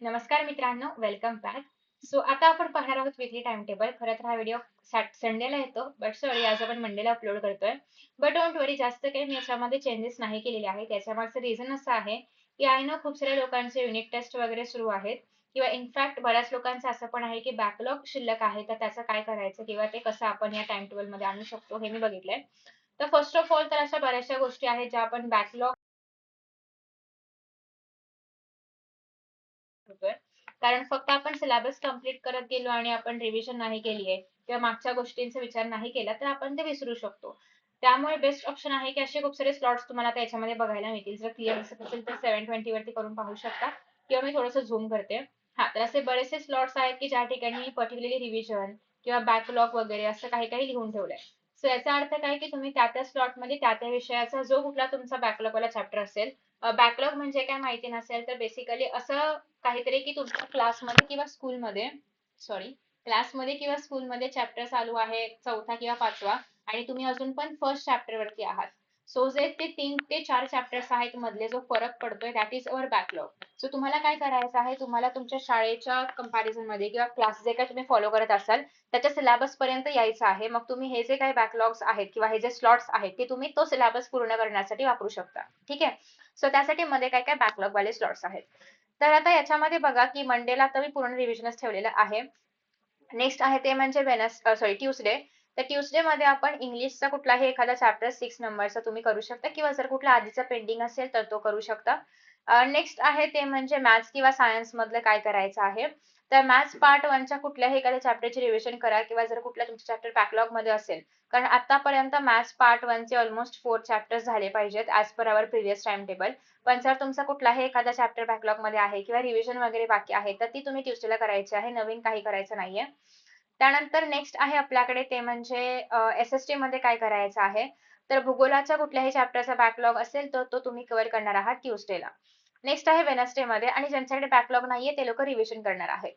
नमस्कार मित्रांनो, welcome back. So आता आपण पाहणार आहोत वीकली टाइम टेबल. खरं तर हा व्हिडिओ संडेला येतो, बट सॉरी आज आपण मंडेला अपलोड करतोय. बट डोंट वरी, जास्त काही मी याच्यामध्ये चेंजेस नाही केलेले आहेत. याच्यामागचं रिझन असं आहे की आय नो खूप साऱ्या लोकांचे युनिट टेस्ट वगैरे सुरू आहेत किंवा इनफॅक्ट बऱ्याच लोकांचं असं पण आहे की बॅकलॉग शिल्लक आहे, तर त्याचं काय करायचं किंवा ते कसं आपण या टाइम टेबल मध्ये आणू शकतो हे मी बघितलंय. तर फर्स्ट ऑफ ऑल तर अशा बऱ्याचशा गोष्टी आहेत ज्या आपण बॅकलॉग होतोय. कारण फक्त आपण सिलेबस कंप्लीट करत गेलो आणि आपण रिव्हिजन नाही केली आहे किंवा मागच्या गोष्टींचा विचार नाही केला तर आपण ते विसरू शकतो. त्यामुळे बेस्ट ऑप्शन आहे की असे खूप सारे स्लॉट्स तुम्हाला आता याच्यामध्ये बघायला मिळतील. जर क्लिअर दिसत असेल तर 720 वरती करून पाहू शकता किंवा मी थोडंसं झूम करते. हा, तर असे बरेचसे स्लॉट्स आहेत की ज्या ठिकाणी पर्टिक्युलरली रिव्हिजन किंवा बॅकलॉग वगैरे असं काही काही लिहून ठेवलंय. सो याचा अर्थ काय की तुम्ही त्या त्या स्लॉटमध्ये त्या त्या विषयाचा जो कुठला तुमचा बॅकलॉग वाला चॅप्टर असेल. बॅकलॉग म्हणजे काय माहिती नसेल तर बेसिकली असं काहीतरी की तुमच्या क्लासमध्ये किंवा स्कूलमध्ये सॉरी क्लासमध्ये किंवा स्कूलमध्ये चॅप्टर चालू आहे चौथा किंवा पाचवा आणि तुम्ही अजून पण फर्स्ट चॅप्टर वरती आहात. सो जे ते 3 ते 4 चॅप्टर्स आहेत मधले जो फरक पडतोय that is our backlog. So तुम्हाला काय करायचं आहे, तुम्हाला तुमच्या शाळेच्या कंपॅरिझन मध्ये किंवा क्लास जे काही तुम्ही फॉलो करत असाल त्याच्या सिलेबस पर्यंत यायचं आहे. मग तुम्ही हे जे काही बॅकलॉग्स आहेत किंवा हे जे स्लॉट्स आहेत ते तुम्ही तो सिलेबस पूर्ण करण्यासाठी वापरू शकता. ठीक आहे. सो त्यासाठी मध्ये काय काय बॅकलॉग वाले स्लॉट्स आहेत. तर आता याच्यामध्ये बघा की मंडेला तर मी पूर्ण रिव्हिजनच ठेवलेलं आहे. नेक्स्ट आहे ते म्हणजे ट्यूसडे. तर ट्यूसडे मध्ये आपण इंग्लिशचा कुठलाही एखादा चॅप्टर 6 नंबरचा तुम्ही करू शकता किंवा जर कुठला आधीचा पेंडिंग असेल तर तो करू शकता. नेक्स्ट आहे ते म्हणजे मॅथ्स किंवा सायन्स मधलं काय करायचं आहे. तर मॅथ्स पार्ट 1 च्या कुठल्याही एखाद्या चॅप्टरची रिव्हिजन करा किंवा जर कुठला तुमचा चॅप्टर बॅकलॉग मध्ये असेल, कारण आतापर्यंत मॅथ्स पार्ट 1 चे ऑलमोस्ट 4 चॅप्टर्स झाले पाहिजेत as per hour previous time table. पण जर तुमचा कुठलाही एखादा चॅप्टर बॅकलॉग मध्ये आहे किंवा रिव्हिजन वगैरे बाकी आहे तर ती तुम्ही ट्यूसडेला करायची आहे, नवीन काही करायचं नाहीये. त्यानंतर नेक्स्ट आहे आपल्याकडे ते म्हणजे एसएसटी मध्ये काय करायचं आहे. तर भूगोलाच्या कुठल्याही चॅप्टरचा बॅकलॉग असेल तर तो तुम्ही कव्हर करणार आहात ट्यूसडेला. नेक्स्ट आहे वेनसडे मध्ये आणि ज्यांच्याकडे बॅकलॉग नाहीये ते लोक रिव्हिजन करणार आहेत.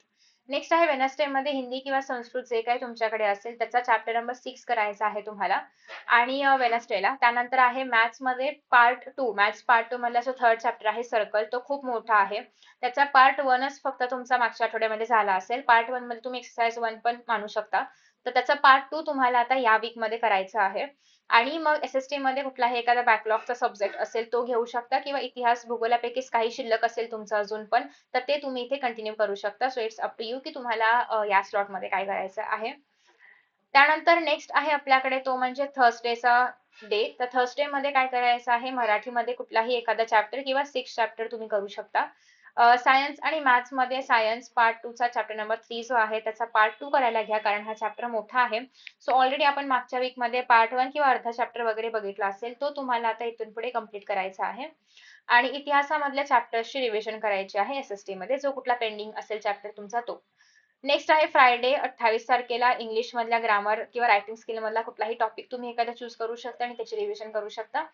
नेक्स्ट आहे वेनसडे मध्ये हिंदी किंवा संस्कृत जे काही तुमच्याकडे असेल त्याचा चॅप्टर नंबर 6 करायचा आहे तुम्हाला आणि वेनसडेला. त्यानंतर आहे मॅथ्स मध्ये पार्ट 2. मॅथ्स पार्ट 2 मधला जो थर्ड चॅप्टर आहे सर्कल तो खूप मोठा आहे. त्याचा पार्ट 1च फक्त तुमचा मागच्या आठवड्यामध्ये झाला असेल. पार्ट 1 मध्ये तुम्ही एक्सरसाइज 1 पण मानू शकता. तर त्याचा पार्ट 2 तुम्हाला आता या वीक मध्ये करायचा आहे. आणि मग एसएसटी मध्ये कुठलाही एखादा बॅकलॉगचा सब्जेक्ट असेल तो घेऊ शकता किंवा इतिहास भूगोलापैकी काही शिल्लक असेल तुमचं अजून पण तर ते तुम्ही इथे कंटिन्यू करू शकता. So it's up to you की तुम्हाला या स्लॉट मध्ये काय करायचं आहे. त्यानंतर नेक्स्ट आहे आपल्याकडे तो म्हणजे थर्सडेचा डे. तर थर्सडे मध्ये काय करायचं आहे, मराठीमध्ये कुठलाही एखादा चॅप्टर किंवा 6 चॅप्टर तुम्ही करू शकता. सायन्स आणि मॅथ्स मध्ये सायन्स पार्ट 2 चा चॅप्टर नंबर 3 जो आहे त्याचा पार्ट 2 करायला घ्या कारण हा चॅप्टर मोठा आहे. सो ऑलरेडी आपण मागच्या वीक मध्ये पार्ट 1 किंवा अर्धा चॅप्टर वगैरे बघितला असेल तो तुम्हाला आता इथून पुढे कंप्लीट करायचा आहे. आणि इतिहासामधल्या चॅप्टर्सची रिव्हिजन करायची आहे एसएसटी मध्ये, जो कुठला पेंडिंग असेल चॅप्टर तुमचा तो. नेक्स्ट आहे फ्रायडे 28 तारखेला इंग्लिश मधल्या ग्रामर किंवा रायटिंग स्किल मधला कुठलाही टॉपिक तुम्ही एखादा चूज करू शकता आणि त्याची रिव्हिजन करू शकता.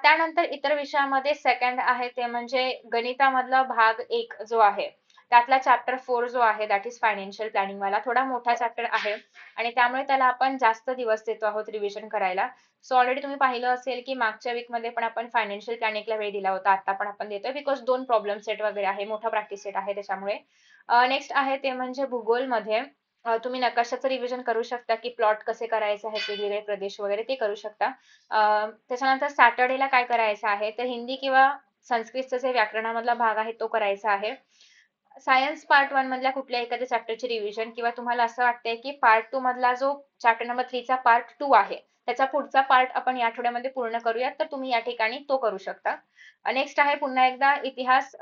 त्यानंतर इतर विषयामध्ये सेकंड आहे ते म्हणजे गणितामधला भाग 1 जो आहे त्यातला चॅप्टर 4 जो आहे दॅट इज फायनान्शियल प्लॅनिंग वाला थोडा मोठा चॅप्टर आहे आणि त्यामुळे त्याला आपण जास्त दिवस देतो आहोत रिव्हिजन करायला. सो ऑलरेडी तुम्ही पाहिलं असेल की मागच्या वीक मध्ये पण आपण फायनान्शियल प्लॅनिंगला वेळ दिला होता, आता पण आपण देतोय बिकॉज 2 प्रॉब्लेम सेट वगैरे आहे, मोठा प्रॅक्टिस सेट आहे त्याच्यामुळे. नेक्स्ट आहे ते म्हणजे भूगोलमध्ये तुम्ही नकाशाचं रिव्हिजन करू शकता की प्लॉट कसे करायचे आहेत वेगवेगळे प्रदेश वगैरे ते करू शकता. त्याच्यानंतर सॅटर्डेला काय करायचं आहे तर हिंदी किंवा संस्कृतचा जे व्याकरणामधला भाग आहे तो करायचा आहे. सायन्स पार्ट 1 मधल्या कुठल्या एखाद्या चॅप्टरची रिव्हिजन किंवा तुम्हाला असं वाटतंय की पार्ट 2 मधला जो चॅप्टर नंबर 3 चा पार्ट 2 आहे त्याचा पुढचा पार्ट आपण या आठवड्यामध्ये पूर्ण करूयात तर तुम्ही या ठिकाणी तो करू शकता. नेक्स्ट आहे पुन्हा एकदा इतिहास,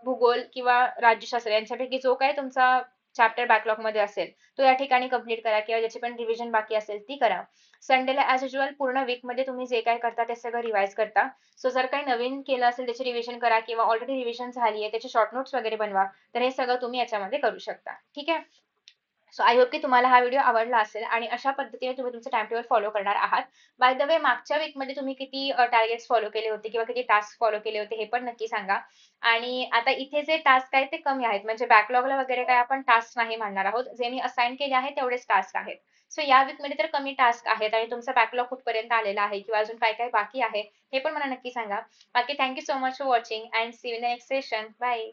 भूगोल किंवा राज्यशास्त्र यांच्यापैकी जो काही तुमचा चॅप्टर बॅकलॉग मध्ये असेल तो या ठिकाणी कंप्लीट करा किंवा ज्याची पण रिव्हिजन बाकी असेल ती करा. संडेला ऍज युजल पूर्ण वीक मध्ये तुम्ही जे काय करता ते सगळं रिवाइज करता. सो जर काही नवीन केलं असेल त्याची रिव्हिजन करा किंवा ऑलरेडी रिव्हिजन झाली आहे त्याचे शॉर्ट नोट्स वगैरे बनवा. तर हे सगळं तुम्ही याच्यामध्ये करू शकता. ठीक आहे. सो आय होप की तुम्हाला हा व्हिडिओ आवडला असेल आणि अशा पद्धतीने तुम्ही तुमचं टाइम टेबल फॉलो करणार आहात. बाय द वे, मागच्या वीक मध्ये तुम्ही किती टार्गेट्स फॉलो केले होते किंवा किती टास्क फॉलो केले होते हे पण नक्की सांगा. आणि आता इथे जे टास्क आहेत ते कमी आहेत म्हणजे बॅकलॉगला वगैरे काय आपण टास्क नाही मानणार आहोत, जे मी असाइन केले आहे तेवढेच टास्क आहेत. सो या वीक मध्ये तर कमी टास्क आहेत आणि तुमचा बॅकलॉग कुठपर्यंत आलेला आहे किंवा अजून काय काय बाकी आहे हे पण मला नक्की सांगा. बाकी thank you so much for watching and see you in the next session. Bye.